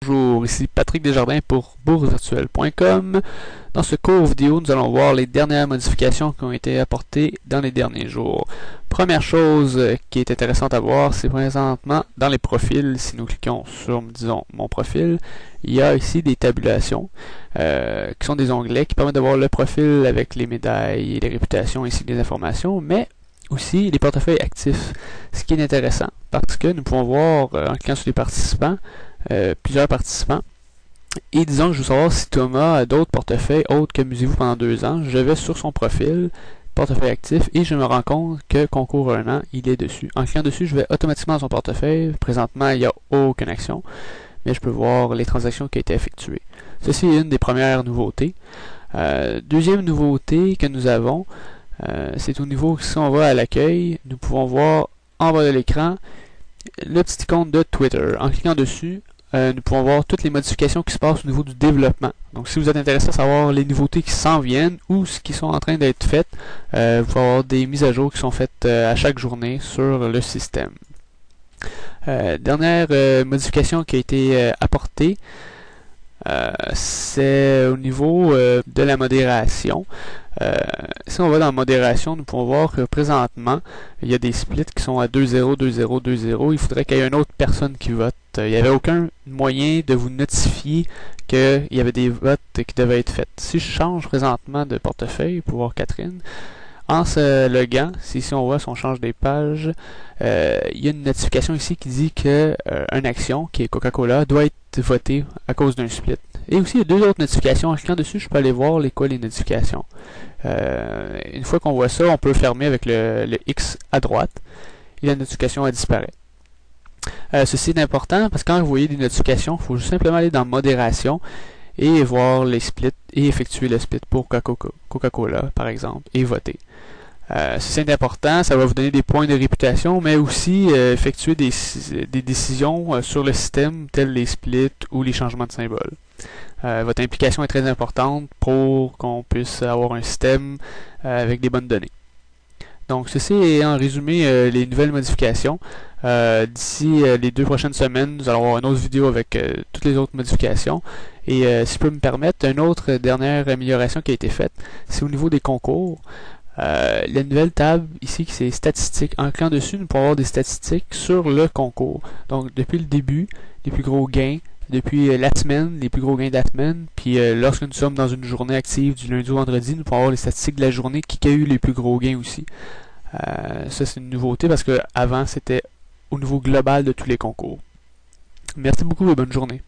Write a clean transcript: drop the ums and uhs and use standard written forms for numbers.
Bonjour, ici Patrick Desjardins pour boursevirtuelle.com. Dans ce cours vidéo, nous allons voir les dernières modifications qui ont été apportées dans les derniers jours. Première chose qui est intéressante à voir, c'est présentement dans les profils. Si nous cliquons sur, disons, mon profil, il y a ici des tabulations qui sont des onglets qui permettent de voir le profil avec les médailles et les réputations ainsi que les informations, mais aussi les portefeuilles actifs, ce qui est intéressant parce que nous pouvons voir en cliquant sur les participants, plusieurs participants. Et disons que je veux savoir si Thomas a d'autres portefeuilles autres que Musez-vous pendant 2 ans. Je vais sur son profil, portefeuille actif, et je me rends compte que concours 1 an, il est dessus. En cliquant dessus, je vais automatiquement dans son portefeuille. Présentement, il n'y a aucune action, mais je peux voir les transactions qui ont été effectuées. Ceci est une des premières nouveautés. Deuxième nouveauté que nous avons, c'est au niveau, si on va à l'accueil, nous pouvons voir en bas de l'écran le petit icône de Twitter. En cliquant dessus, nous pouvons voir toutes les modifications qui se passent au niveau du développement. Donc si vous êtes intéressé à savoir les nouveautés qui s'en viennent ou ce qui sont en train d'être faites, vous pouvez avoir des mises à jour qui sont faites à chaque journée sur le système. Dernière modification qui a été apportée, c'est au niveau de la modération. Si on va dans modération, nous pouvons voir que présentement, il y a des splits qui sont à 2-0, 2-0, 2-0. Il faudrait qu'il y ait une autre personne qui vote. Il n'y avait aucun moyen de vous notifier qu'il y avait des votes qui devaient être faits. Si je change présentement de portefeuille pour voir Catherine, en se loguant, si on voit, si on change des pages, il y a une notification ici qui dit que une action, qui est Coca-Cola, doit être votée à cause d'un split. Et aussi, il y a 2 autres notifications. En cliquant dessus, je peux aller voir les notifications. Une fois qu'on voit ça, on peut fermer avec le X à droite et la notification elle disparaît. Ceci est important parce que quand vous voyez des notifications, il faut simplement aller dans modération et voir les splits et effectuer le split pour Coca-Cola par exemple et voter. C'est important, ça va vous donner des points de réputation, mais aussi effectuer des décisions sur le système, tels les splits ou les changements de symboles. Votre implication est très importante pour qu'on puisse avoir un système avec des bonnes données. Donc ceci est en résumé les nouvelles modifications. D'ici les 2 prochaines semaines, nous allons avoir une autre vidéo avec toutes les autres modifications. Et si je peux me permettre, une autre dernière amélioration qui a été faite, c'est au niveau des concours. La nouvelle table ici qui c'est statistiques. En cliquant dessus, nous pouvons avoir des statistiques sur le concours. Donc depuis le début, les plus gros gains, depuis la semaine, les plus gros gains de la semaine, puis lorsque nous sommes dans une journée active du lundi au vendredi, nous pouvons avoir les statistiques de la journée qui a eu les plus gros gains aussi. Ça c'est une nouveauté parce que avant c'était au niveau global de tous les concours. Merci beaucoup et bonne journée.